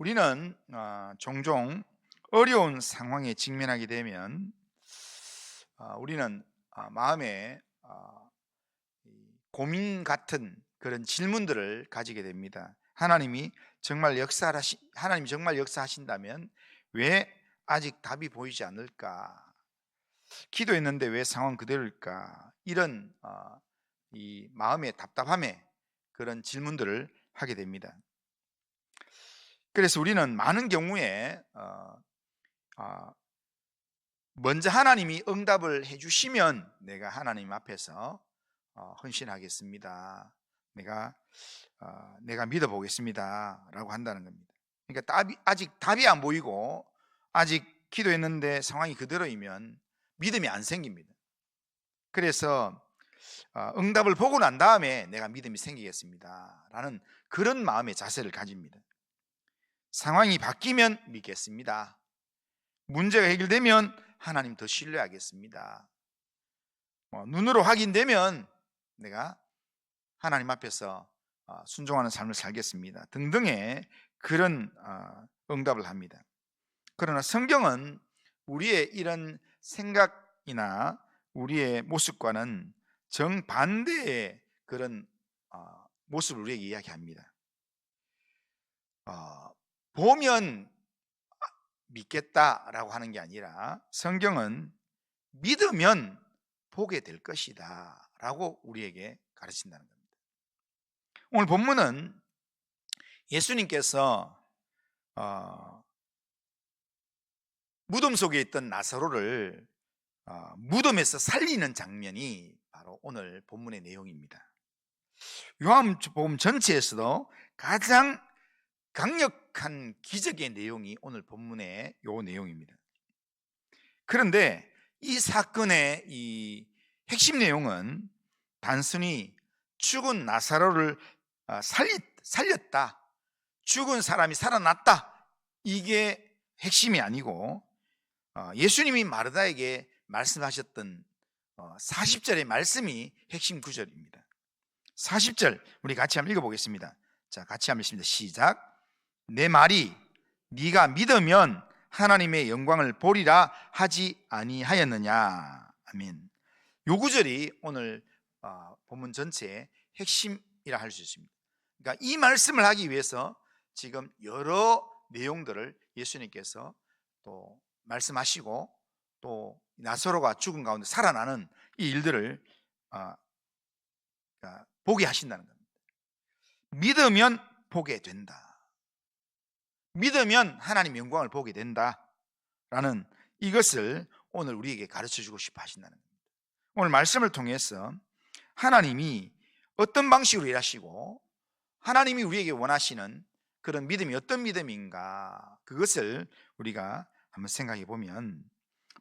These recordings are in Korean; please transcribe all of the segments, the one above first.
우리는 종종 어려운 상황에 직면하게 되면 우리는 마음에 고민 같은 그런 질문들을 가지게 됩니다. 하나님이 정말 역사하신다면 왜 아직 답이 보이지 않을까? 기도했는데 왜 상황 그대로일까? 이런 이 마음의 답답함에 그런 질문들을 하게 됩니다. 그래서 우리는 많은 경우에 먼저 하나님이 응답을 해주시면 내가 하나님 앞에서 헌신하겠습니다. 내가 믿어보겠습니다라고 한다는 겁니다. 그러니까 아직 답이 안 보이고 아직 기도했는데 상황이 그대로이면 믿음이 안 생깁니다. 그래서 응답을 보고 난 다음에 내가 믿음이 생기겠습니다라는 그런 마음의 자세를 가집니다. 상황이 바뀌면 믿겠습니다. 문제가 해결되면 하나님 더 신뢰하겠습니다. 눈으로 확인되면 내가 하나님 앞에서 순종하는 삶을 살겠습니다. 등등의 그런 응답을 합니다. 그러나 성경은 우리의 이런 생각이나 우리의 모습과는 정반대의 그런 모습을 우리에게 이야기합니다. 보면 믿겠다라고 하는 게 아니라 성경은 믿으면 보게 될 것이다 라고 우리에게 가르친다는 겁니다. 오늘 본문은 예수님께서 무덤 속에 있던 나사로를 무덤에서 살리는 장면이 바로 오늘 본문의 내용입니다. 요한복음 전체에서도 가장 강력한 기적의 내용이 오늘 본문의 요 내용입니다. 그런데 이 사건의 이 핵심 내용은 단순히 죽은 나사로를 살렸다, 죽은 사람이 살아났다, 이게 핵심이 아니고 예수님이 마르다에게 말씀하셨던 40절의 말씀이 핵심 구절입니다. 40절 우리 같이 한번 읽어보겠습니다. 자, 같이 한번 읽습니다. 시작. 내 말이 네가 믿으면 하나님의 영광을 보리라 하지 아니하였느냐. 아멘. 요 구절이 오늘 본문 전체의 핵심이라 할 수 있습니다. 그러니까 이 말씀을 하기 위해서 지금 여러 내용들을 예수님께서 또 말씀하시고 또 나사로가 죽은 가운데 살아나는 이 일들을 보게 하신다는 겁니다. 믿으면 보게 된다. 믿으면 하나님의 영광을 보게 된다라는 이것을 오늘 우리에게 가르쳐주고 싶어 하신다는 겁니다. 오늘 말씀을 통해서 하나님이 어떤 방식으로 일하시고 하나님이 우리에게 원하시는 그런 믿음이 어떤 믿음인가, 그것을 우리가 한번 생각해 보면,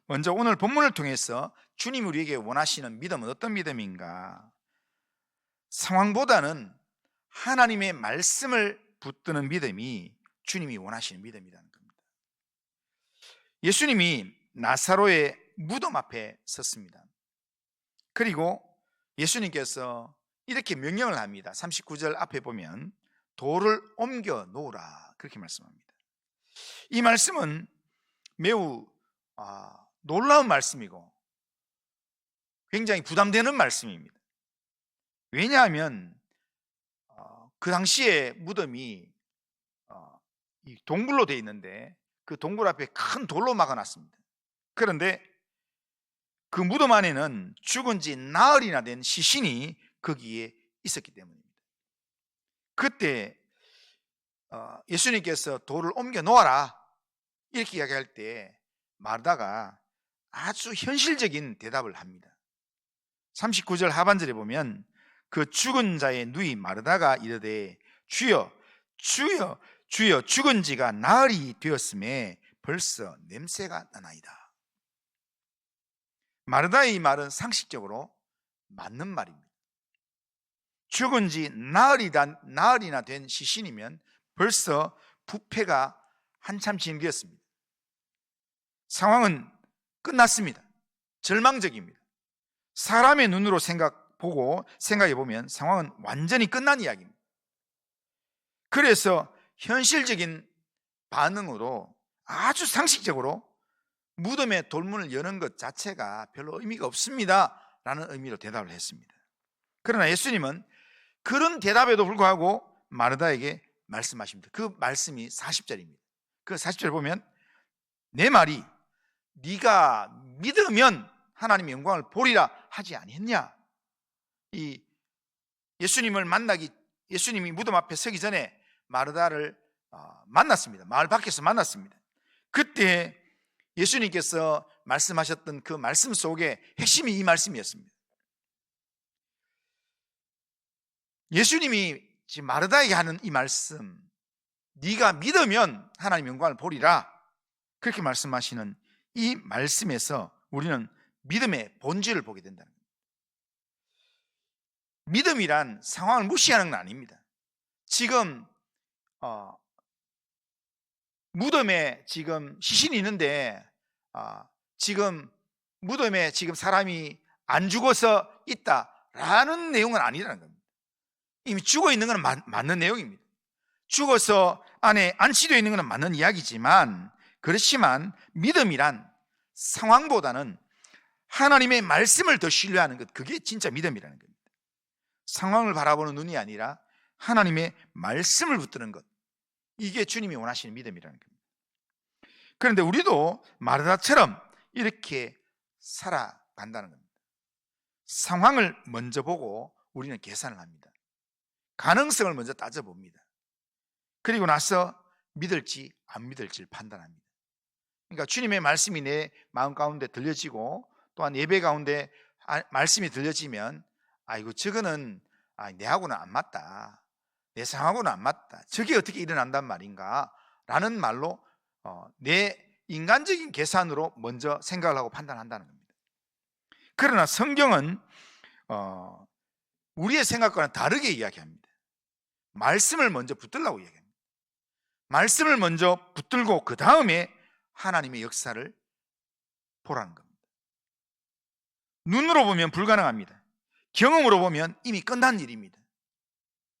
먼저 오늘 본문을 통해서 주님이 우리에게 원하시는 믿음은 어떤 믿음인가, 상황보다는 하나님의 말씀을 붙드는 믿음이 주님이 원하시는 믿음이라는 겁니다. 예수님이 나사로의 무덤 앞에 섰습니다. 그리고 예수님께서 이렇게 명령을 합니다. 39절 앞에 보면 돌을 옮겨 놓으라, 그렇게 말씀합니다. 이 말씀은 매우 놀라운 말씀이고 굉장히 부담되는 말씀입니다. 왜냐하면 그 당시에 무덤이 동굴로 되어 있는데 그 동굴 앞에 큰 돌로 막아놨습니다. 그런데 그 무덤 안에는 죽은 지 나흘이나 된 시신이 거기에 있었기 때문입니다. 그때 예수님께서 돌을 옮겨 놓아라 이렇게 이야기할 때 마르다가 아주 현실적인 대답을 합니다. 39절 하반절에 보면 그 죽은 자의 누이 마르다가 이르되 주여 주여 주여, 죽은 지가 나흘이 되었음에 벌써 냄새가 나나이다. 마르다의 이 말은 상식적으로 맞는 말입니다. 죽은 지 나흘이나 된 시신이면 벌써 부패가 한참 진행되었습니다. 상황은 끝났습니다. 절망적입니다. 사람의 눈으로 생각해 보면 상황은 완전히 끝난 이야기입니다. 그래서 현실적인 반응으로 아주 상식적으로 무덤의 돌문을 여는 것 자체가 별로 의미가 없습니다 라는 의미로 대답을 했습니다. 그러나 예수님은 그런 대답에도 불구하고 마르다에게 말씀하십니다. 그 말씀이 40절입니다. 그 40절 보면 내 말이 네가 믿으면 하나님의 영광을 보리라 하지 아니했냐. 이 예수님이 무덤 앞에 서기 전에 마르다를 만났습니다. 마을 밖에서 만났습니다. 그때 예수님께서 말씀하셨던 그 말씀 속에 핵심이 이 말씀이었습니다. 예수님이 지금 마르다에게 하는 이 말씀, 네가 믿으면 하나님 영광을 보리라, 그렇게 말씀하시는 이 말씀에서 우리는 믿음의 본질을 보게 된다는 겁니다. 믿음이란 상황을 무시하는 건 아닙니다. 지금 무덤에 지금 시신이 있는데 지금 무덤에 지금 사람이 안 죽어서 있다라는 내용은 아니라는 겁니다. 이미 죽어 있는 건 맞는 내용입니다. 죽어서 안에 안치되어 있는 건 맞는 이야기지만, 그렇지만 믿음이란 상황보다는 하나님의 말씀을 더 신뢰하는 것, 그게 진짜 믿음이라는 겁니다. 상황을 바라보는 눈이 아니라 하나님의 말씀을 붙드는 것, 이게 주님이 원하시는 믿음이라는 겁니다. 그런데 우리도 마르다처럼 이렇게 살아간다는 겁니다. 상황을 먼저 보고 우리는 계산을 합니다. 가능성을 먼저 따져봅니다. 그리고 나서 믿을지 안 믿을지를 판단합니다. 그러니까 주님의 말씀이 내 마음 가운데 들려지고 또한 예배 가운데 말씀이 들려지면 이거 저거는 내하고는 안 맞다, 내 상황하고는 안 맞다, 저게 어떻게 일어난단 말인가 라는 말로 내 인간적인 계산으로 먼저 생각을 하고 판단한다는 겁니다. 그러나 성경은 우리의 생각과는 다르게 이야기합니다. 말씀을 먼저 붙들라고 이야기합니다. 말씀을 먼저 붙들고 그 다음에 하나님의 역사를 보라는 겁니다. 눈으로 보면 불가능합니다. 경험으로 보면 이미 끝난 일입니다.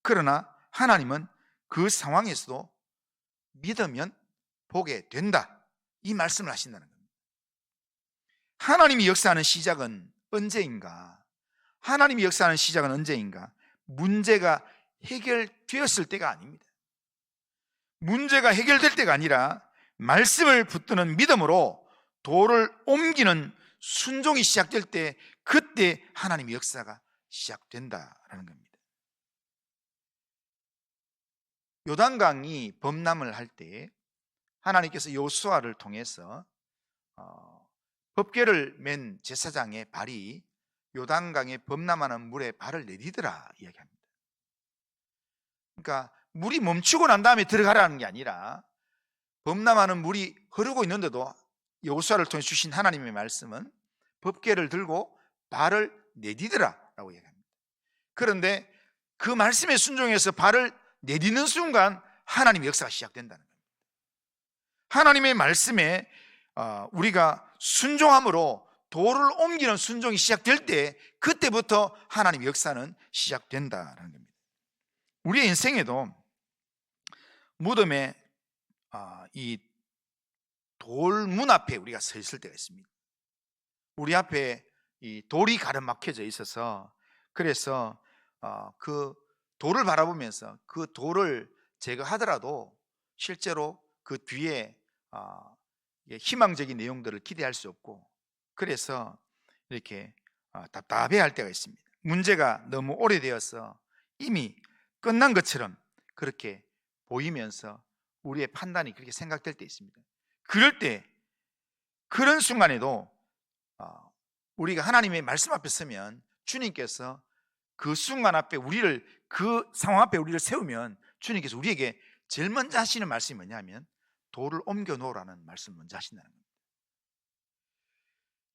그러나 하나님은 그 상황에서도 믿으면 보게 된다, 이 말씀을 하신다는 겁니다. 하나님이 역사하는 시작은 언제인가? 하나님이 역사하는 시작은 언제인가? 문제가 해결되었을 때가 아닙니다. 문제가 해결될 때가 아니라 말씀을 붙드는 믿음으로 돌을 옮기는 순종이 시작될 때, 그때 하나님의 역사가 시작된다라는 겁니다. 요단강이 범람을 할 때 하나님께서 여호수아를 통해서 법궤를 맨 제사장의 발이 요단강에 범람하는 물에 발을 내디더라 이야기합니다. 그러니까 물이 멈추고 난 다음에 들어가라는 게 아니라 범람하는 물이 흐르고 있는데도 여호수아를 통해 주신 하나님의 말씀은 법궤를 들고 발을 내디더라라고 얘기합니다. 그런데 그 말씀에 순종해서 발을 내딛는 순간 하나님의 역사가 시작된다는 겁니다. 하나님의 말씀에 우리가 순종함으로 돌을 옮기는 순종이 시작될 때, 그때부터 하나님의 역사는 시작된다는 겁니다. 우리의 인생에도 무덤에 이 돌문 앞에 우리가 서 있을 때가 있습니다. 우리 앞에 이 돌이 가로막혀져 있어서, 그래서 그 돌을 바라보면서 그 돌을 제거하더라도 실제로 그 뒤에 희망적인 내용들을 기대할 수 없고, 그래서 이렇게 답답해할 때가 있습니다. 문제가 너무 오래되어서 이미 끝난 것처럼 그렇게 보이면서 우리의 판단이 그렇게 생각될 때 있습니다. 그럴 때, 그런 순간에도 우리가 하나님의 말씀 앞에 서면 주님께서 그 순간 앞에 우리를, 그 상황 앞에 우리를 세우면 주님께서 우리에게 제일 먼저 하시는 말씀이 뭐냐면 돌을 옮겨 놓으라는 말씀을 먼저 하신다는 겁니다.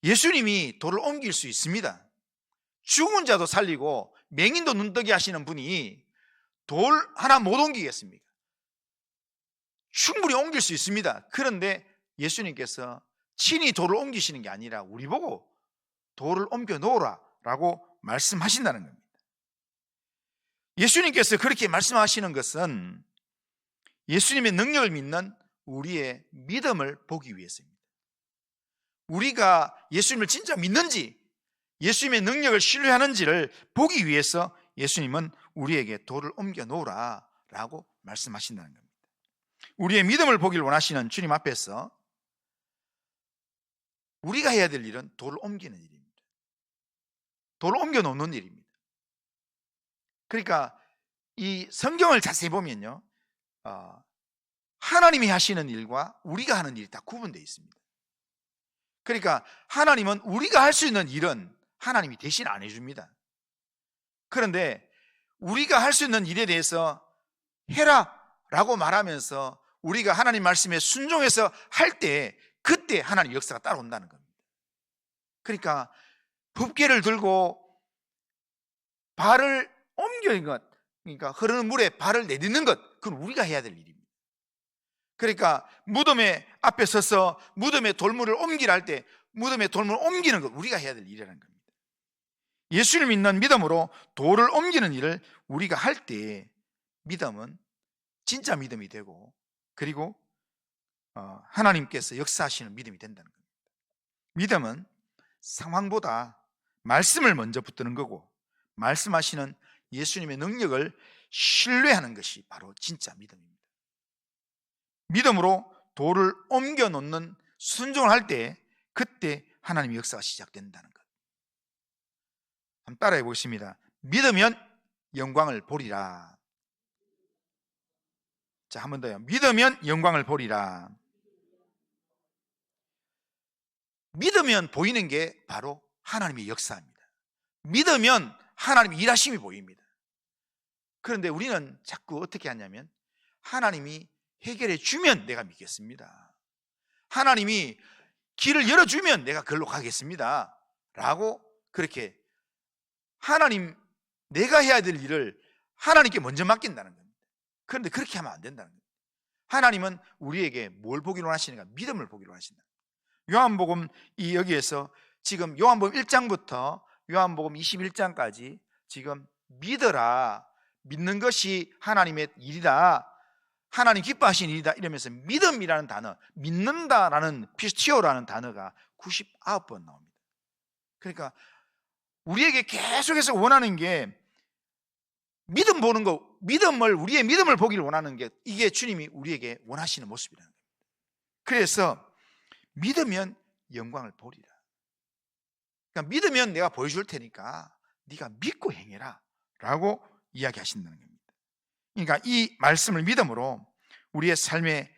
예수님이 돌을 옮길 수 있습니다. 죽은 자도 살리고 맹인도 눈뜨게 하시는 분이 돌 하나 못 옮기겠습니까? 충분히 옮길 수 있습니다. 그런데 예수님께서 친히 돌을 옮기시는 게 아니라 우리 보고 돌을 옮겨 놓으라 라고 말씀하신다는 겁니다. 예수님께서 그렇게 말씀하시는 것은 예수님의 능력을 믿는 우리의 믿음을 보기 위해서입니다. 우리가 예수님을 진짜 믿는지, 예수님의 능력을 신뢰하는지를 보기 위해서 예수님은 우리에게 돌을 옮겨 놓으라 라고 말씀하신다는 겁니다. 우리의 믿음을 보기를 원하시는 주님 앞에서 우리가 해야 될 일은 돌을 옮기는 일입니다. 돌을 옮겨 놓는 일입니다. 그러니까 이 성경을 자세히 보면요, 하나님이 하시는 일과 우리가 하는 일이 다 구분되어 있습니다. 그러니까 하나님은 우리가 할 수 있는 일은 하나님이 대신 안 해줍니다. 그런데 우리가 할 수 있는 일에 대해서 해라 라고 말하면서 우리가 하나님 말씀에 순종해서 할 때, 그때 하나님 역사가 따라온다는 겁니다. 그러니까 붓개를 들고 발을 옮기는 것, 그러니까 흐르는 물에 발을 내딛는 것, 그건 우리가 해야 될 일입니다. 그러니까 무덤에 앞에 서서 무덤에 돌물을 옮기라 할 때 무덤에 돌물을 옮기는 것, 우리가 해야 될 일이라는 겁니다. 예수를 믿는 믿음으로 돌을 옮기는 일을 우리가 할 때 믿음은 진짜 믿음이 되고, 그리고 하나님께서 역사하시는 믿음이 된다는 겁니다. 믿음은 상황보다 말씀을 먼저 붙드는 거고, 말씀하시는 예수님의 능력을 신뢰하는 것이 바로 진짜 믿음입니다. 믿음으로 돌을 옮겨 놓는 순종을 할 때, 그때 하나님의 역사가 시작된다는 것. 한번 따라해 보겠습니다. 믿으면 영광을 보리라. 자, 한 번 더요. 믿으면 영광을 보리라. 믿으면 보이는 게 바로 하나님의 역사입니다. 믿으면 하나님의 일하심이 보입니다. 그런데 우리는 자꾸 어떻게 하냐면, 하나님이 해결해 주면 내가 믿겠습니다, 하나님이 길을 열어주면 내가 그걸로 가겠습니다 라고, 그렇게 하나님, 내가 해야 될 일을 하나님께 먼저 맡긴다는 겁니다. 그런데 그렇게 하면 안 된다는 겁니다. 하나님은 우리에게 뭘 보기로 하시는가? 믿음을 보기로 하신다. 요한복음 여기에서 지금 요한복음 1장부터 요한복음 21장까지 지금 믿어라, 믿는 것이 하나님의 일이다, 하나님 기뻐하시는 일이다 이러면서 믿음이라는 단어, 믿는다라는 피스티오라는 단어가 99번 나옵니다. 그러니까 우리에게 계속해서 원하는 게 믿음 보는 거, 우리의 믿음을 보기를 원하는 게, 이게 주님이 우리에게 원하시는 모습이라는 겁니다. 그래서 믿으면 영광을 보리라. 그러니까 믿으면 내가 보여줄 테니까 네가 믿고 행해라 라고 이야기하신다는 겁니다. 그러니까 이 말씀을 믿음으로 우리의 삶의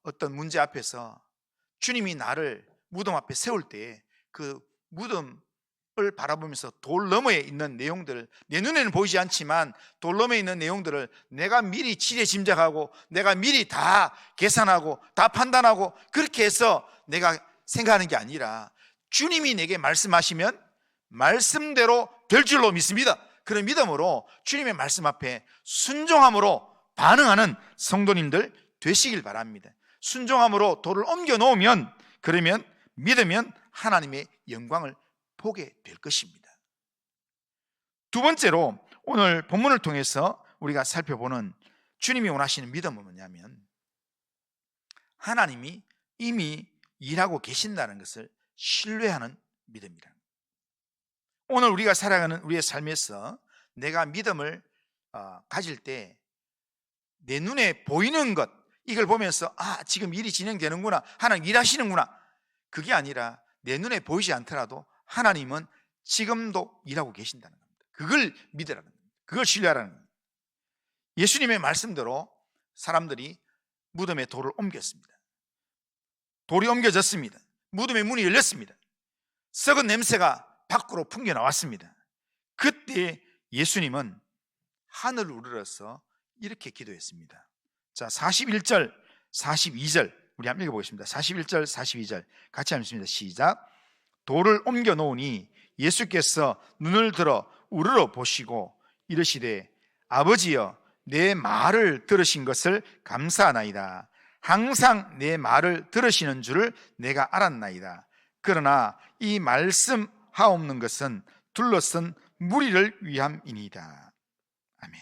어떤 문제 앞에서 주님이 나를 무덤 앞에 세울 때 그 무덤을 바라보면서 돌 너머에 있는 내용들을, 내 눈에는 보이지 않지만 돌 너머에 있는 내용들을 내가 미리 지레 짐작하고, 내가 미리 다 계산하고 다 판단하고 그렇게 해서 내가 생각하는 게 아니라, 주님이 내게 말씀하시면 말씀대로 될 줄로 믿습니다. 그런 믿음으로 주님의 말씀 앞에 순종함으로 반응하는 성도님들 되시길 바랍니다. 순종함으로 돌을 옮겨 놓으면, 그러면 믿으면 하나님의 영광을 보게 될 것입니다. 두 번째로 오늘 본문을 통해서 우리가 살펴보는 주님이 원하시는 믿음은 뭐냐면, 하나님이 이미 일하고 계신다는 것을 신뢰하는 믿음이라. 오늘 우리가 살아가는 우리의 삶에서 내가 믿음을 가질 때 내 눈에 보이는 것, 이걸 보면서 지금 일이 진행되는구나, 하나님 일하시는구나, 그게 아니라 내 눈에 보이지 않더라도 하나님은 지금도 일하고 계신다는 겁니다. 그걸 믿으라는 겁니다. 그걸 신뢰하라는 겁니다. 예수님의 말씀대로 사람들이 무덤에 돌을 옮겼습니다. 돌이 옮겨졌습니다. 무덤의 문이 열렸습니다. 썩은 냄새가 밖으로 풍겨 나왔습니다. 그때 예수님은 하늘을 우러러서 이렇게 기도했습니다. 자, 41절, 42절 우리 한번 읽어보겠습니다. 41절, 42절 같이 한번 읽습니다. 시작. 돌을 옮겨 놓으니 예수께서 눈을 들어 우러러 보시고 이르시되, 아버지여, 내 말을 들으신 것을 감사하나이다. 항상 내 말을 들으시는 줄을 내가 알았나이다. 그러나 이 말씀하옵는 것은 둘러선 무리를 위함이니이다. 아멘.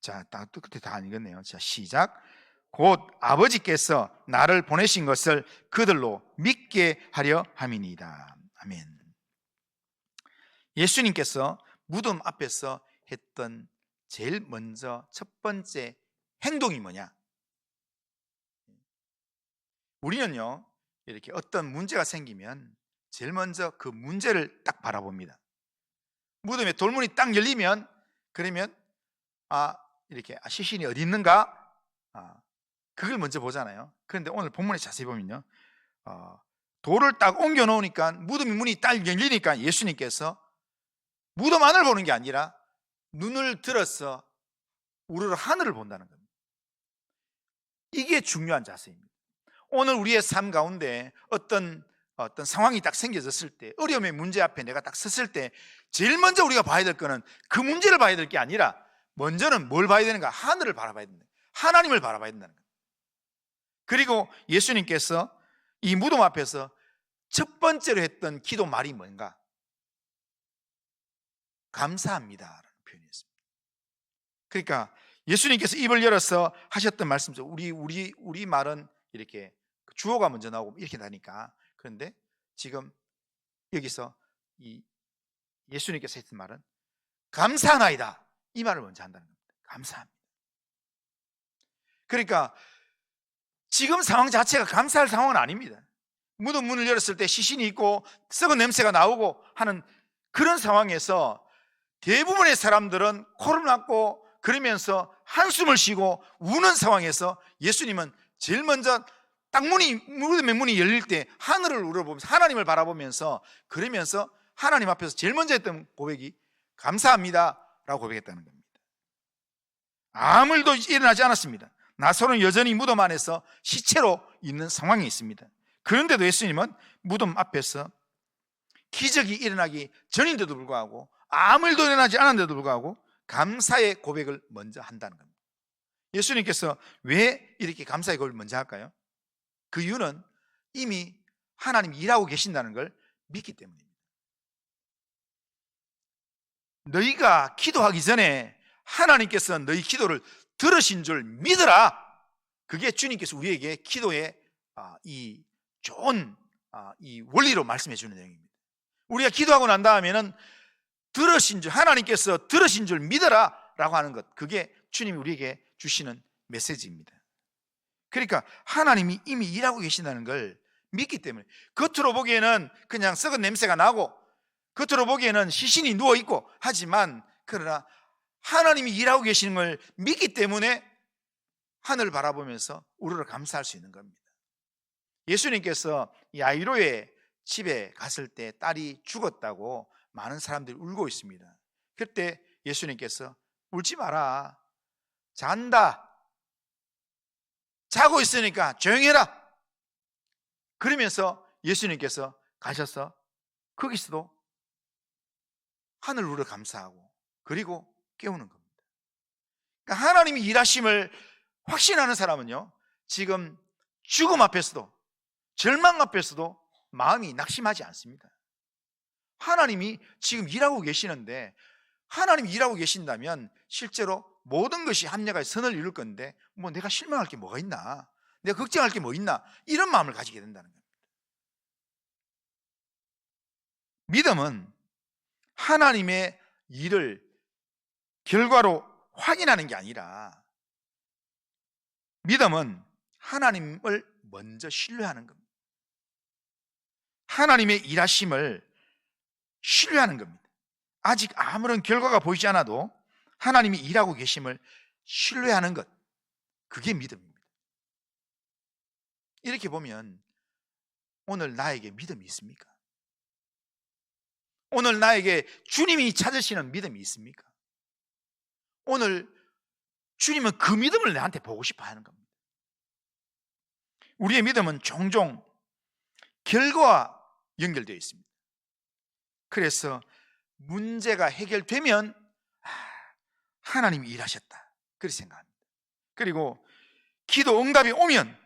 자, 끝에 다 안 읽었네요. 자, 시작. 곧 아버지께서 나를 보내신 것을 그들로 믿게 하려 함이니이다. 아멘. 예수님께서 무덤 앞에서 했던 제일 먼저 첫 번째 행동이 뭐냐? 우리는요, 이렇게 어떤 문제가 생기면 제일 먼저 그 문제를 딱 바라봅니다. 무덤에 돌문이 딱 열리면, 그러면 이렇게 시신이 어디 있는가? 그걸 먼저 보잖아요. 그런데 오늘 본문에 자세히 보면요, 돌을 딱 옮겨 놓으니까 무덤 문이 딱 열리니까 예수님께서 무덤 안을 보는 게 아니라 눈을 들어서 우르르 하늘을 본다는 겁니다. 이게 중요한 자세입니다. 오늘 우리의 삶 가운데 어떤 상황이 딱 생겨졌을 때, 어려움의 문제 앞에 내가 딱 섰을 때 제일 먼저 우리가 봐야 될 거는 그 문제를 봐야 될 게 아니라 먼저는 뭘 봐야 되는가? 하늘을 바라봐야 된다. 하나님을 바라봐야 된다는 거예요. 그리고 예수님께서 이 무덤 앞에서 첫 번째로 했던 기도 말이 뭔가? 감사합니다라는 표현이었습니다. 그러니까 예수님께서 입을 열어서 하셨던 말씀이죠. 우리 말은 이렇게 주어가 먼저 나오고 이렇게 나니까. 그런데 지금 여기서 이 예수님께서 했던 말은 감사하나이다, 이 말을 먼저 한다는 겁니다. 감사합니다. 그러니까 지금 상황 자체가 감사할 상황은 아닙니다. 무덤 문을 열었을 때 시신이 있고 썩은 냄새가 나오고 하는 그런 상황에서 대부분의 사람들은 코를 막고 그러면서 한숨을 쉬고 우는 상황에서 예수님은 제일 먼저 딱 무덤의 문이 열릴 때 하늘을 우러보면서 하나님을 바라보면서, 그러면서 하나님 앞에서 제일 먼저 했던 고백이 감사합니다 라고 고백했다는 겁니다. 아무 일도 일어나지 않았습니다. 나사로는 여전히 무덤 안에서 시체로 있는 상황이 있습니다. 그런데도 예수님은 무덤 앞에서 기적이 일어나기 전인데도 불구하고, 아무 일도 일어나지 않았는데도 불구하고 감사의 고백을 먼저 한다는 겁니다. 예수님께서 왜 이렇게 감사의 고백을 먼저 할까요? 그 이유는 이미 하나님이 일하고 계신다는 걸 믿기 때문입니다. 너희가 기도하기 전에 하나님께서 너희 기도를 들으신 줄 믿으라. 그게 주님께서 우리에게 기도의 이 좋은 이 원리로 말씀해 주는 내용입니다. 우리가 기도하고 난 다음에는 들으신 줄, 하나님께서 들으신 줄 믿어라 라고 하는 것, 그게 주님이 우리에게 주시는 메시지입니다. 그러니까 하나님이 이미 일하고 계신다는 걸 믿기 때문에, 겉으로 보기에는 그냥 썩은 냄새가 나고 겉으로 보기에는 시신이 누워있고 하지만, 그러나 하나님이 일하고 계시는 걸 믿기 때문에 하늘을 바라보면서 우리를 감사할 수 있는 겁니다. 예수님께서 야이로의 집에 갔을 때 딸이 죽었다고 많은 사람들이 울고 있습니다. 그때 예수님께서 울지 마라, 잔다, 자고 있으니까 조용히 해라, 그러면서 예수님께서 가셔서 거기서도 하늘을 우러 감사하고 그리고 깨우는 겁니다. 그러니까 하나님이 일하심을 확신하는 사람은요, 지금 죽음 앞에서도 절망 앞에서도 마음이 낙심하지 않습니다. 하나님이 지금 일하고 계시는데, 하나님이 일하고 계신다면 실제로 모든 것이 합력하여 선을 이룰 건데, 뭐 내가 실망할 게 뭐가 있나, 내가 걱정할 게 뭐 있나, 이런 마음을 가지게 된다는 겁니다. 믿음은 하나님의 일을 결과로 확인하는 게 아니라, 믿음은 하나님을 먼저 신뢰하는 겁니다. 하나님의 일하심을 신뢰하는 겁니다. 아직 아무런 결과가 보이지 않아도 하나님이 일하고 계심을 신뢰하는 것, 그게 믿음입니다. 이렇게 보면 오늘 나에게 믿음이 있습니까? 오늘 나에게 주님이 찾으시는 믿음이 있습니까? 오늘 주님은 그 믿음을 나한테 보고 싶어 하는 겁니다. 우리의 믿음은 종종 결과와 연결되어 있습니다. 그래서 문제가 해결되면 하나님이 일하셨다, 그렇게 생각합니다. 그리고 기도 응답이 오면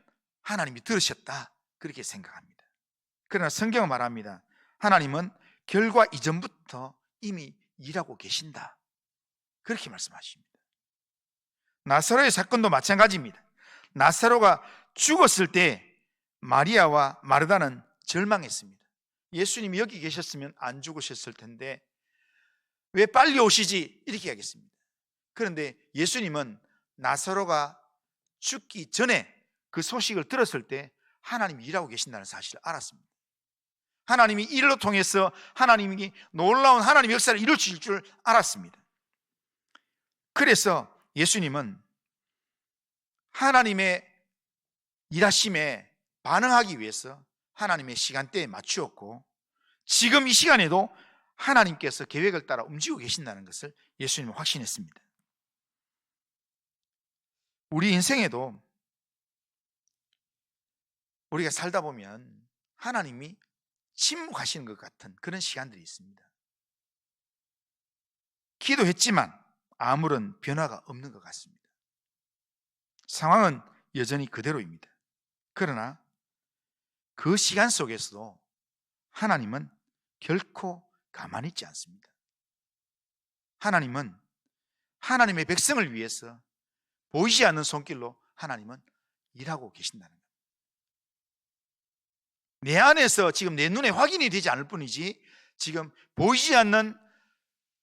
하나님이 들으셨다, 그렇게 생각합니다. 그러나 성경은 말합니다. 하나님은 결과 이전부터 이미 일하고 계신다, 그렇게 말씀하십니다. 나사로의 사건도 마찬가지입니다. 나사로가 죽었을 때 마리아와 마르다는 절망했습니다. 예수님이 여기 계셨으면 안 죽으셨을 텐데 왜 빨리 오시지? 이렇게 하겠습니다. 그런데 예수님은 나사로가 죽기 전에 그 소식을 들었을 때 하나님이 일하고 계신다는 사실을 알았습니다. 하나님이 이를 통해서 하나님이 놀라운 하나님의 역사를 이루실 줄 알았습니다. 그래서 예수님은 하나님의 일하심에 반응하기 위해서 하나님의 시간대에 맞추었고, 지금 이 시간에도 하나님께서 계획을 따라 움직이고 계신다는 것을 예수님은 확신했습니다. 우리 인생에도 우리가 살다 보면 하나님이 침묵하시는 것 같은 그런 시간들이 있습니다. 기도했지만 아무런 변화가 없는 것 같습니다. 상황은 여전히 그대로입니다. 그러나 그 시간 속에서도 하나님은 결코 가만히 있지 않습니다. 하나님은 하나님의 백성을 위해서 보이지 않는 손길로 하나님은 일하고 계신다는 겁니다. 내 안에서 지금 내 눈에 확인이 되지 않을 뿐이지 지금 보이지 않는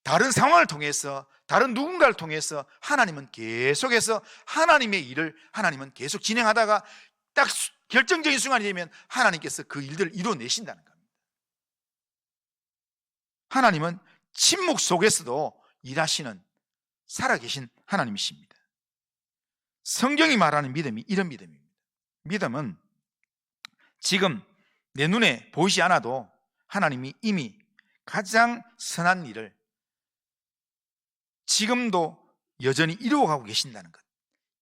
다른 상황을 통해서, 다른 누군가를 통해서 하나님은 계속해서 하나님의 일을 하나님은 계속 진행하다가 딱 결정적인 순간이 되면 하나님께서 그 일들을 이루어내신다는 겁니다. 하나님은 침묵 속에서도 일하시는 살아계신 하나님이십니다. 성경이 말하는 믿음이 이런 믿음입니다. 믿음은 지금 내 눈에 보이지 않아도 하나님이 이미 가장 선한 일을 지금도 여전히 이루어가고 계신다는 것,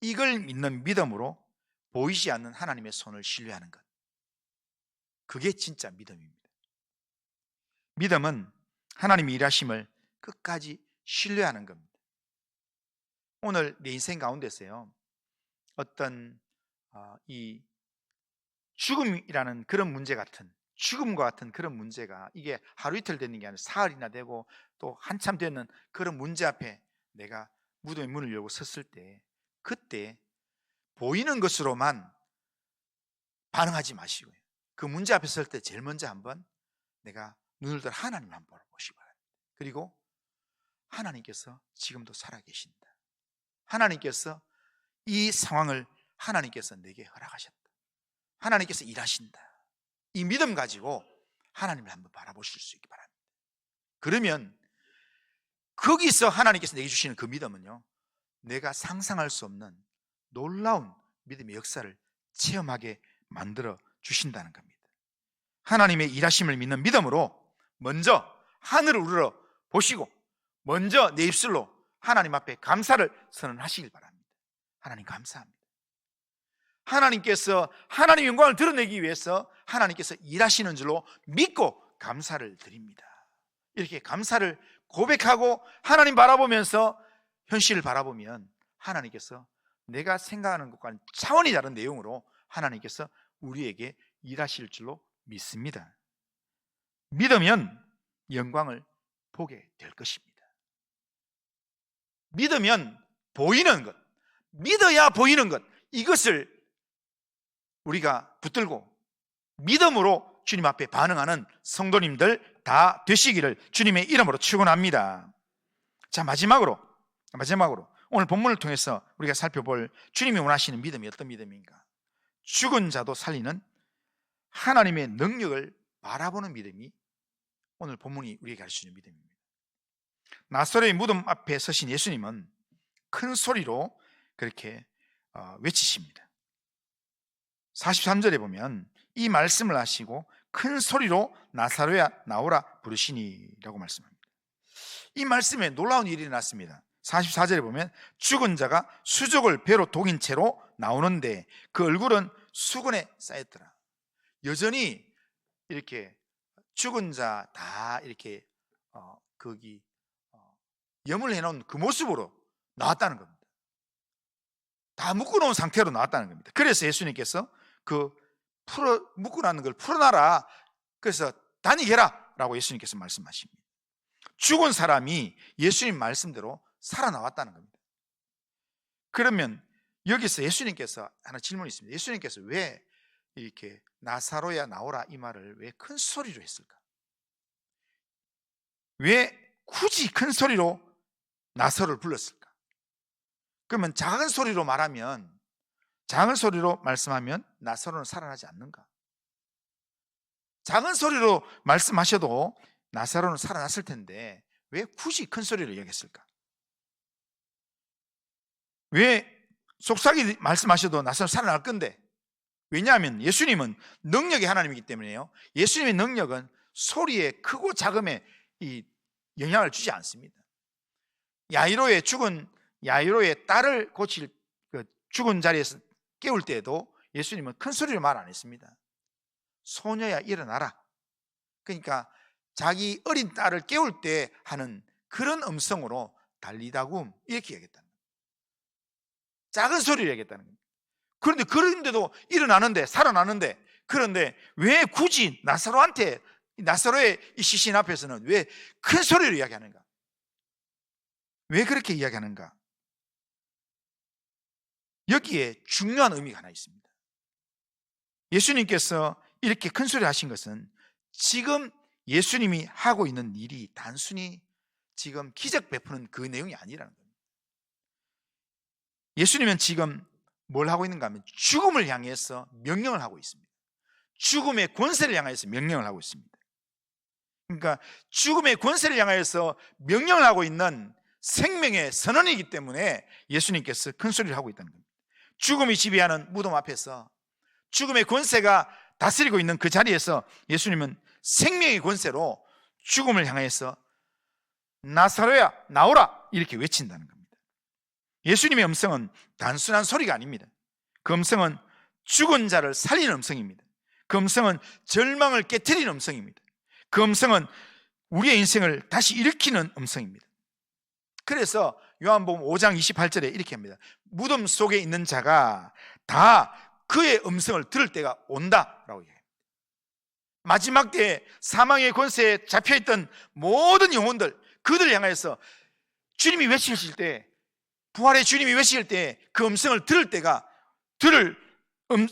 이걸 믿는 믿음으로 보이지 않는 하나님의 손을 신뢰하는 것, 그게 진짜 믿음입니다. 믿음은 하나님의 일하심을 끝까지 신뢰하는 겁니다. 오늘 내 인생 가운데서요, 어떤 이 죽음이라는 그런 문제 같은, 죽음과 같은 그런 문제가 이게 하루 이틀 되는 게 아니라 사흘이나 되고 또 한참 되는 그런 문제 앞에 내가 무덤의 문을 열고 섰을 때, 그때 보이는 것으로만 반응하지 마시고요, 그 문제 앞에 설 때 제일 먼저 한번 내가 눈을 들어 하나님을 한번 보시기 바랍니다. 그리고 하나님께서 지금도 살아계신다, 하나님께서 이 상황을 하나님께서 내게 허락하셨다, 하나님께서 일하신다, 이 믿음 가지고 하나님을 한번 바라보실 수 있기 바랍니다. 그러면 거기서 하나님께서 내게 주시는 그 믿음은요, 내가 상상할 수 없는 놀라운 믿음의 역사를 체험하게 만들어 주신다는 겁니다. 하나님의 일하심을 믿는 믿음으로 먼저 하늘을 우러러 보시고 먼저 내 입술로 하나님 앞에 감사를 선언하시길 바랍니다. 하나님 감사합니다. 하나님께서 하나님의 영광을 드러내기 위해서 하나님께서 일하시는 줄로 믿고 감사를 드립니다. 이렇게 감사를 고백하고 하나님 바라보면서 현실을 바라보면 하나님께서 내가 생각하는 것과는 차원이 다른 내용으로 하나님께서 우리에게 일하실 줄로 믿습니다. 믿으면 영광을 보게 될 것입니다. 믿으면 보이는 것, 믿어야 보이는 것, 이것을 우리가 붙들고 믿음으로 주님 앞에 반응하는 성도님들 다 되시기를 주님의 이름으로 축원합니다. 자, 마지막으로 오늘 본문을 통해서 우리가 살펴볼 주님이 원하시는 믿음이 어떤 믿음인가? 죽은 자도 살리는 하나님의 능력을 바라보는 믿음이 오늘 본문이 우리에게 가르치는 믿음입니다. 나사로의 무덤 앞에 서신 예수님은 큰 소리로 그렇게 외치십니다. 43절에 보면 이 말씀을 하시고 큰 소리로 나사로야 나오라 부르시니라고 말씀합니다. 이 말씀에 놀라운 일이 났습니다. 44절에 보면 죽은 자가 수족을 배로 동인 채로 나오는데 그 얼굴은 수건에 쌓였더라. 여전히 이렇게 죽은 자 다 이렇게 거기 염을 해놓은 그 모습으로 나왔다는 겁니다. 다 묶어놓은 상태로 나왔다는 겁니다. 그래서 예수님께서 그 묶어놨는 걸 풀어놔라, 그래서 다니게 해라 라고 예수님께서 말씀하십니다. 죽은 사람이 예수님 말씀대로 살아나왔다는 겁니다. 그러면 여기서 예수님께서 하나 질문이 있습니다. 예수님께서 왜 이렇게 나사로야 나오라 이 말을 왜 큰 소리로 했을까? 왜 굳이 큰 소리로 나사로를 불렀을까? 그러면 작은 소리로 말씀하면 나사로는 살아나지 않는가? 작은 소리로 말씀하셔도 나사로는 살아났을 텐데 왜 굳이 큰 소리로 얘기했을까? 왜 속삭이 말씀하셔도 나사로 살아날 건데? 왜냐하면 예수님은 능력의 하나님이기 때문에요. 예수님의 능력은 소리의 크고 작음에 이 영향을 주지 않습니다. 죽은 야이로의 딸을 고칠 죽은 자리에서 깨울 때에도 예수님은 큰 소리로 말 안 했습니다. 소녀야 일어나라. 그러니까 자기 어린 딸을 깨울 때 하는 그런 음성으로 달리다굼 이렇게 얘기했다는 거예요. 작은 소리로 얘기했다는 거예요. 그런데도 일어나는데, 살아나는데, 그런데 왜 굳이 나사로의 이 시신 앞에서는 왜 큰 소리로 이야기하는가? 왜 그렇게 이야기하는가? 여기에 중요한 의미가 하나 있습니다. 예수님께서 이렇게 큰 소리를 하신 것은 지금 예수님이 하고 있는 일이 단순히 지금 기적 베푸는 그 내용이 아니라는 겁니다. 예수님은 지금 뭘 하고 있는가 하면 죽음을 향해서 명령을 하고 있습니다. 죽음의 권세를 향해서 명령을 하고 있습니다. 그러니까 죽음의 권세를 향해서 명령을 하고 있는 생명의 선언이기 때문에 예수님께서 큰 소리를 하고 있다는 겁니다. 죽음이 지배하는 무덤 앞에서 죽음의 권세가 다스리고 있는 그 자리에서 예수님은 생명의 권세로 죽음을 향해서 나사로야 나오라 이렇게 외친다는 겁니다. 예수님의 음성은 단순한 소리가 아닙니다. 그 음성은 죽은 자를 살리는 음성입니다. 그 음성은 절망을 깨트리는 음성입니다. 그 음성은 우리의 인생을 다시 일으키는 음성입니다. 그래서 요한복음 5장 28절에 이렇게 합니다. 무덤 속에 있는 자가 다 그의 음성을 들을 때가 온다라고 얘기합니다. 마지막 때에 사망의 권세에 잡혀있던 모든 영혼들, 그들을 향해서 주님이 외치실 때, 부활의 주님이 외치실 때 그 음성을 들을 때가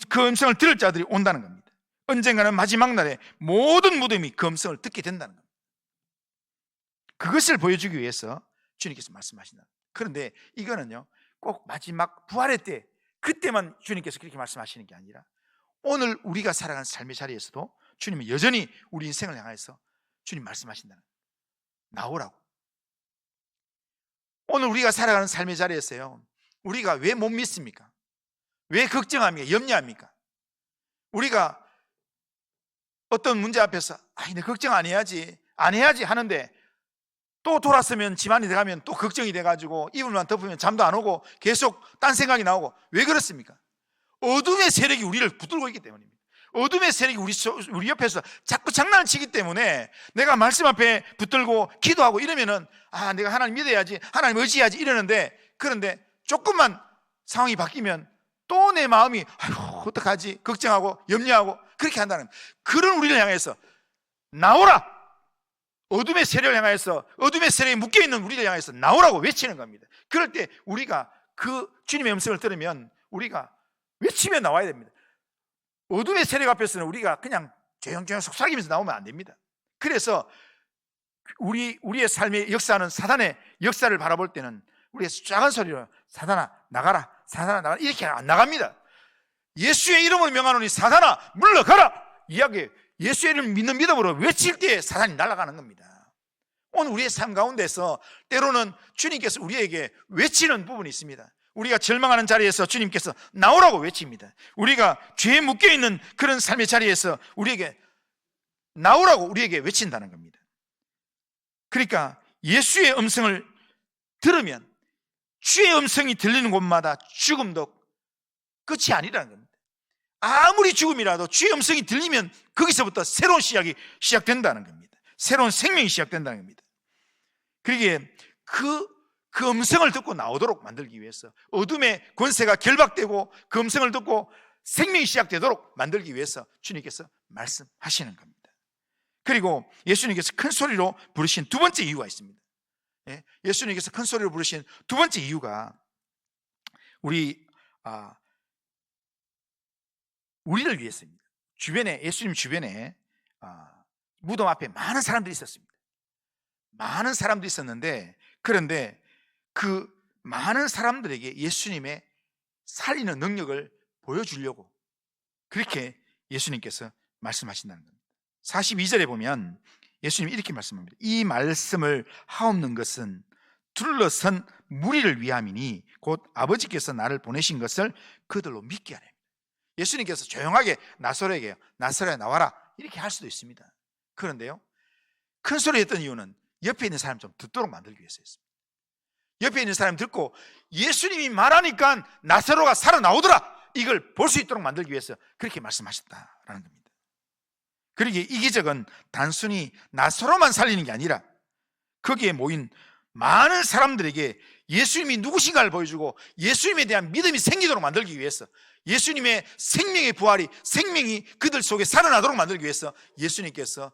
그 음성을 들을 자들이 온다는 겁니다. 언젠가는 마지막 날에 모든 무덤이 그 음성을 듣게 된다는 겁니다. 그것을 보여주기 위해서 주님께서 말씀하신다. 그런데 이거는요 꼭 마지막 부활의 때 그때만 주님께서 그렇게 말씀하시는 게 아니라 오늘 우리가 살아가는 삶의 자리에서도 주님은 여전히 우리 인생을 향해서 주님 말씀하신다는 거예요. 나오라고. 오늘 우리가 살아가는 삶의 자리에서요 우리가 왜 못 믿습니까? 왜 걱정합니까? 염려합니까? 우리가 어떤 문제 앞에서 내 걱정 안 해야지 하는데 또 돌았으면 집안이 돼가면 또 걱정이 돼가지고 이불만 덮으면 잠도 안 오고 계속 딴 생각이 나오고 왜 그렇습니까? 어둠의 세력이 우리를 붙들고 있기 때문입니다. 어둠의 세력이 우리 옆에서 자꾸 장난을 치기 때문에 내가 말씀 앞에 붙들고 기도하고 이러면은 내가 하나님 믿어야지, 하나님 의지해야지 이러는데, 그런데 조금만 상황이 바뀌면 또 내 마음이 어떡하지 걱정하고 염려하고 그렇게 한다는 거예요. 그런 우리를 향해서 나오라, 어둠의 세력을 향해서, 어둠의 세력에 묶여있는 우리를 향해서 나오라고 외치는 겁니다. 그럴 때 우리가 그 주님의 음성을 들으면 우리가 외치며 나와야 됩니다. 어둠의 세력 앞에서는 우리가 그냥 조용조용 속삭이면서 나오면 안 됩니다. 그래서 우리의 삶에 역사하는 사단의 역사를 바라볼 때는 우리가 작은 소리로 사단아 나가라, 사단아 나가라 이렇게 안 나갑니다. 예수의 이름을 명하노니 사단아 물러가라 이야기, 예수의 이름을 믿는 믿음으로 외칠 때 사단이 날아가는 겁니다. 오늘 우리의 삶 가운데서 때로는 주님께서 우리에게 외치는 부분이 있습니다. 우리가 절망하는 자리에서 주님께서 나오라고 외칩니다. 우리가 죄에 묶여있는 그런 삶의 자리에서 우리에게 나오라고 우리에게 외친다는 겁니다. 그러니까 예수의 음성을 들으면 주의 음성이 들리는 곳마다 죽음도 끝이 아니라는 겁니다. 아무리 죽음이라도 주의 음성이 들리면 거기서부터 새로운 시작이 시작된다는 겁니다. 새로운 생명이 시작된다는 겁니다. 그러기에 그 음성을 듣고 나오도록 만들기 위해서, 어둠의 권세가 결박되고 그 음성을 듣고 생명이 시작되도록 만들기 위해서 주님께서 말씀하시는 겁니다. 그리고 예수님께서 큰 소리로 부르신 두 번째 이유가 있습니다. 예수님께서 큰 소리로 부르신 두 번째 이유가 우리를 위해서입니다. 주변에, 예수님 주변에 무덤 앞에 많은 사람들이 있었습니다. 많은 사람들이 있었는데, 그런데 그 많은 사람들에게 예수님의 살리는 능력을 보여주려고 그렇게 예수님께서 말씀하신다는 겁니다. 42절에 보면 예수님이 이렇게 말씀합니다. 이 말씀을 하옵는 것은 둘러선 무리를 위함이니 곧 아버지께서 나를 보내신 것을 그들로 믿게 하려. 예수님께서 조용하게 나사로에게 나사로야 나와라 이렇게 할 수도 있습니다. 그런데요, 큰 소리 했던 이유는 옆에 있는 사람 좀 듣도록 만들기 위해서였습니다. 옆에 있는 사람 듣고 예수님이 말하니까 나사로가 살아나오더라, 이걸 볼 수 있도록 만들기 위해서 그렇게 말씀하셨다라는 겁니다. 그러기에 이 기적은 단순히 나사로만 살리는 게 아니라 거기에 모인 많은 사람들에게 예수님이 누구신가를 보여주고 예수님에 대한 믿음이 생기도록 만들기 위해서, 예수님의 생명의 부활이, 생명이 그들 속에 살아나도록 만들기 위해서 예수님께서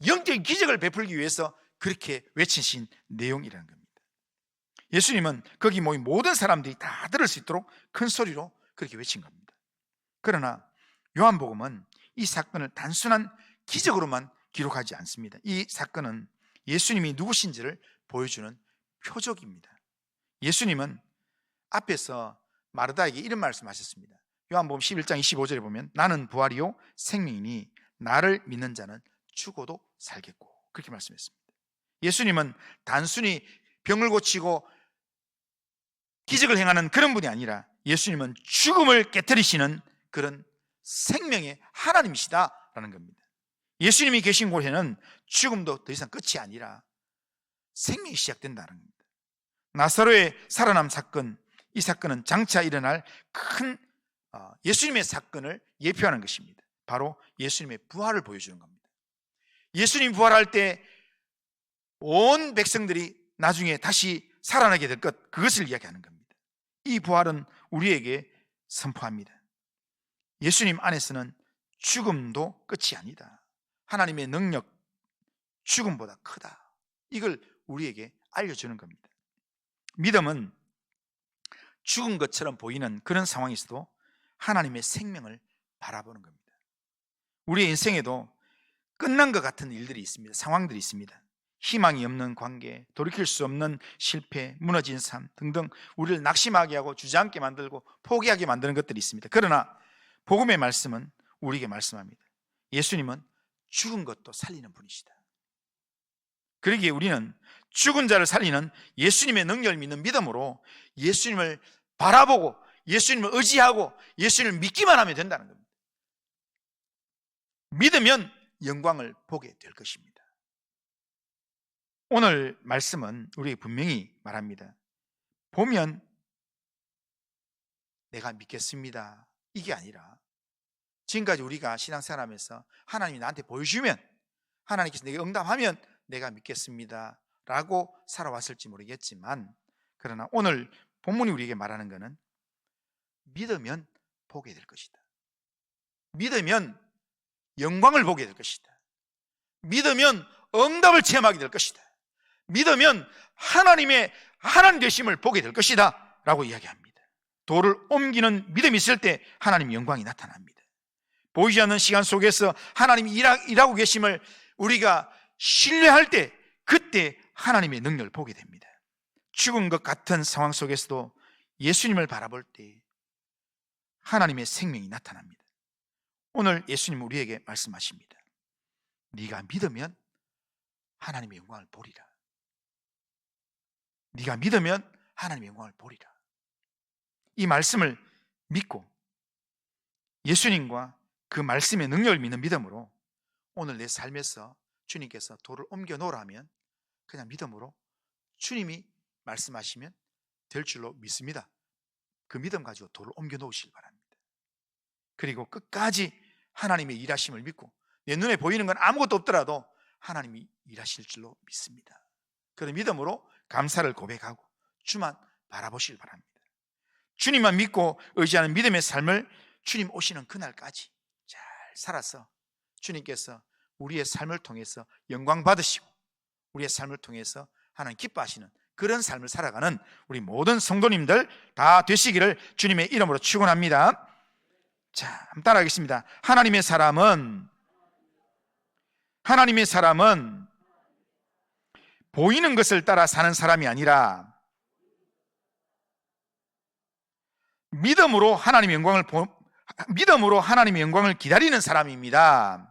영적인 기적을 베풀기 위해서 그렇게 외치신 내용이라는 겁니다. 예수님은 거기 모인 모든 사람들이 다 들을 수 있도록 큰 소리로 그렇게 외친 겁니다. 그러나 요한복음은 이 사건을 단순한 기적으로만 기록하지 않습니다. 이 사건은 예수님이 누구신지를 보여주는 표적입니다. 예수님은 앞에서 마르다에게 이런 말씀하셨습니다. 요한복음 11장 25절에 보면 나는 부활이요 생명이니 나를 믿는 자는 죽어도 살겠고, 그렇게 말씀했습니다. 예수님은 단순히 병을 고치고 기적을 행하는 그런 분이 아니라 예수님은 죽음을 깨뜨리시는 그런 생명의 하나님이시다라는 겁니다. 예수님이 계신 곳에는 죽음도 더 이상 끝이 아니라 생명이 시작된다는 겁니다. 나사로의 살아남 사건, 이 사건은 장차 일어날 큰 예수님의 사건을 예표하는 것입니다. 바로 예수님의 부활을 보여주는 겁니다. 예수님 부활할 때 온 백성들이 나중에 다시 살아나게 될 것, 그것을 이야기하는 겁니다. 이 부활은 우리에게 선포합니다. 예수님 안에서는 죽음도 끝이 아니다. 하나님의 능력, 죽음보다 크다. 이걸 우리에게 알려주는 겁니다. 믿음은 죽은 것처럼 보이는 그런 상황에서도 하나님의 생명을 바라보는 겁니다. 우리의 인생에도 끝난 것 같은 일들이 있습니다. 상황들이 있습니다. 희망이 없는 관계, 돌이킬 수 없는 실패, 무너진 삶 등등 우리를 낙심하게 하고 주저앉게 만들고 포기하게 만드는 것들이 있습니다. 그러나 복음의 말씀은 우리에게 말씀합니다. 예수님은 죽은 것도 살리는 분이시다. 그러기에 우리는 죽은 자를 살리는 예수님의 능력을 믿는 믿음으로 예수님을 바라보고 예수님을 의지하고 예수님을 믿기만 하면 된다는 겁니다. 믿으면 영광을 보게 될 것입니다. 오늘 말씀은 우리에게 분명히 말합니다. 보면 내가 믿겠습니다, 이게 아니라 지금까지 우리가 신앙생활하면서 하나님이 나한테 보여주면, 하나님께서 내게 응답하면 내가 믿겠습니다 라고 살아왔을지 모르겠지만, 그러나 오늘 본문이 우리에게 말하는 것은 믿으면 보게 될 것이다. 믿으면 영광을 보게 될 것이다. 믿으면 응답을 체험하게 될 것이다. 믿으면 하나님의 하나님 되심을 보게 될 것이다 라고 이야기합니다. 돌을 옮기는 믿음이 있을 때 하나님의 영광이 나타납니다. 보이지 않는 시간 속에서 하나님이 일하고 계심을 우리가 신뢰할 때, 그때 하나님의 능력을 보게 됩니다. 죽은 것 같은 상황 속에서도 예수님을 바라볼 때 하나님의 생명이 나타납니다. 오늘 예수님 우리에게 말씀하십니다. 네가 믿으면 하나님의 영광을 보리라. 네가 믿으면 하나님의 영광을 보리라. 이 말씀을 믿고 예수님과 그 말씀의 능력을 믿는 믿음으로 오늘 내 삶에서 주님께서 돌을 옮겨 놓으라면 그냥 믿음으로 주님이 말씀하시면 될 줄로 믿습니다. 그 믿음 가지고 돌을 옮겨 놓으시기 바랍니다. 그리고 끝까지 하나님의 일하심을 믿고 내 눈에 보이는 건 아무것도 없더라도 하나님이 일하실 줄로 믿습니다. 그런 믿음으로 감사를 고백하고 주만 바라보시길 바랍니다. 주님만 믿고 의지하는 믿음의 삶을 주님 오시는 그날까지 잘 살아서 주님께서 우리의 삶을 통해서 영광 받으시고 우리의 삶을 통해서 하나님 기뻐하시는 그런 삶을 살아가는 우리 모든 성도님들 다 되시기를 주님의 이름으로 축원합니다. 자, 한번 따라하겠습니다. 하나님의 사람은 보이는 것을 따라 사는 사람이 아니라 믿음으로 하나님의 영광을 기다리는 사람입니다.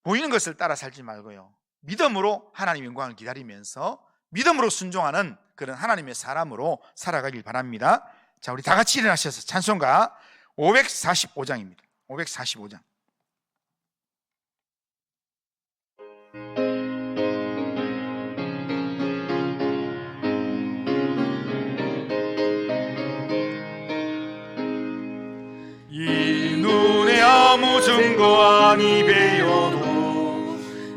보이는 것을 따라 살지 말고요, 믿음으로 하나님의 영광을 기다리면서 믿음으로 순종하는 그런 하나님의 사람으로 살아가길 바랍니다. 자, 우리 다 같이 일어나셔서 찬송가 545장입니다. 545장. 이 눈에 아무 증거 아니 배여도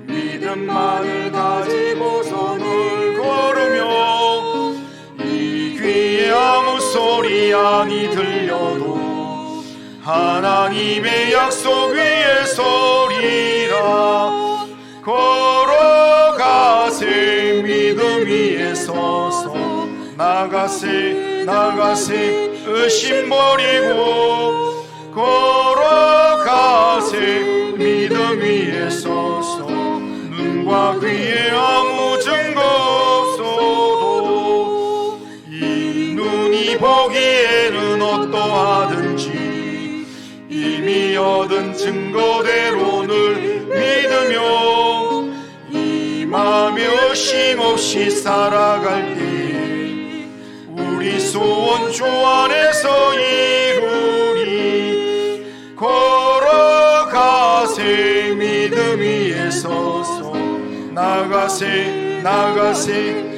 믿음만을 가지고서 늘 걸으며, 이 귀에 아무 소리 아니 들려도 하나님의 약속 위에 서리라. 걸어가세 믿음 위에 서서 나가세 의심 버리고, 걸어가세 믿음 위에 서서 눈과 귀에 아무 증거 없어도, 이 눈이 보기에는 어떠하든지 이미 얻은 증거대로 늘 믿으며, 임하며 의심 없이 살아갈 때에 우리 소원 주 안에서 이루리. 걸어가세 믿음 위에 서서 나가세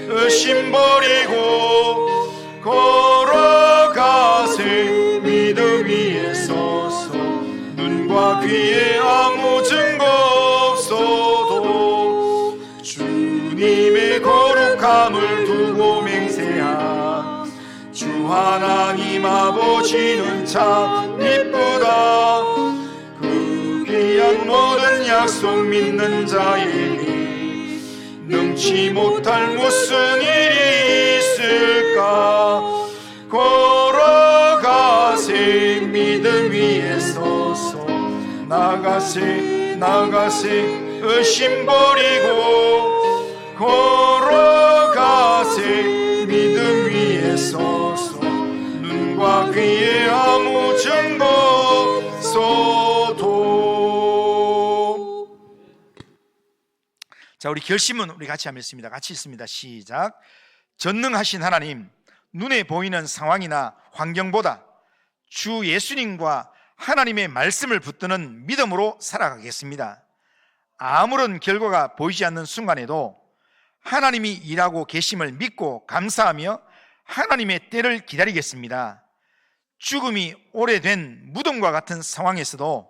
의심 버리고, 걸어가세 믿음 위에 서서 눈과 귀에 아무 증거 없어도 주님의 거룩함을 두고 맹세한 주 하나님 아버지는 참 이쁘다. 그 귀한 모든 약속 믿는 자에게 능치 못할 무슨 일이 있을까. 걸어가세 믿음 위에 서서 나가세 의심 버리고, 걸어가세 믿음 위에 서서 눈과 귀에 아무 증거 없어도. 자, 우리 결심은 우리 같이 하겠습니다. 같이 있습니다. 시작. 전능하신 하나님, 눈에 보이는 상황이나 환경보다 주 예수님과 하나님의 말씀을 붙드는 믿음으로 살아가겠습니다. 아무런 결과가 보이지 않는 순간에도 하나님이 일하고 계심을 믿고 감사하며 하나님의 때를 기다리겠습니다. 죽음이 오래된 무덤과 같은 상황에서도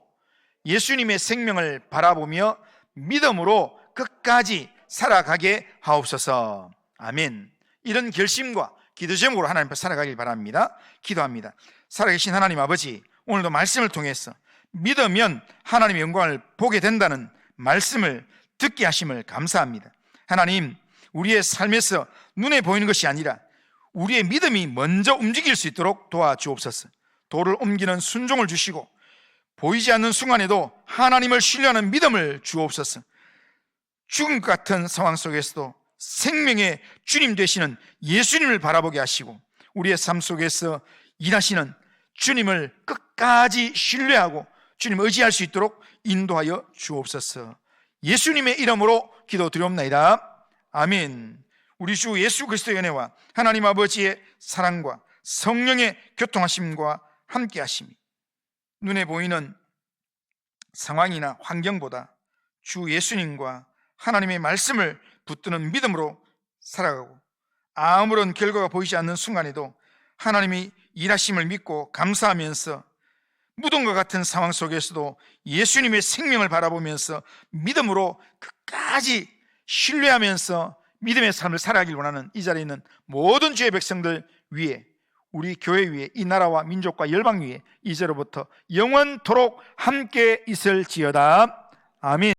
예수님의 생명을 바라보며 믿음으로 끝까지 살아가게 하옵소서. 아멘. 이런 결심과 기도 제목으로 하나님 앞에 살아가길 바랍니다. 기도합니다. 살아계신 하나님 아버지, 오늘도 말씀을 통해서 믿으면 하나님의 영광을 보게 된다는 말씀을 듣게 하심을 감사합니다. 하나님, 우리의 삶에서 눈에 보이는 것이 아니라 우리의 믿음이 먼저 움직일 수 있도록 도와주옵소서. 도를 옮기는 순종을 주시고 보이지 않는 순간에도 하나님을 신뢰하는 믿음을 주옵소서. 죽음 같은 상황 속에서도 생명의 주님 되시는 예수님을 바라보게 하시고, 우리의 삶 속에서 일하시는 주님을 끝까지 신뢰하고 주님 의지할 수 있도록 인도하여 주옵소서. 예수님의 이름으로 기도드리옵나이다. 아멘. 우리 주 예수 그리스도의 은혜와 하나님 아버지의 사랑과 성령의 교통하심과 함께 하심이 눈에 보이는 상황이나 환경보다 주 예수님과 하나님의 말씀을 붙드는 믿음으로 살아가고, 아무런 결과가 보이지 않는 순간에도 하나님이 일하심을 믿고 감사하면서 무덤과 같은 상황 속에서도 예수님의 생명을 바라보면서 믿음으로 끝까지 신뢰하면서 믿음의 삶을 살아가길 원하는 이 자리에 있는 모든 주의 백성들 위에, 우리 교회 위에, 이 나라와 민족과 열방 위에 이제로부터 영원토록 함께 있을지어다. 아멘.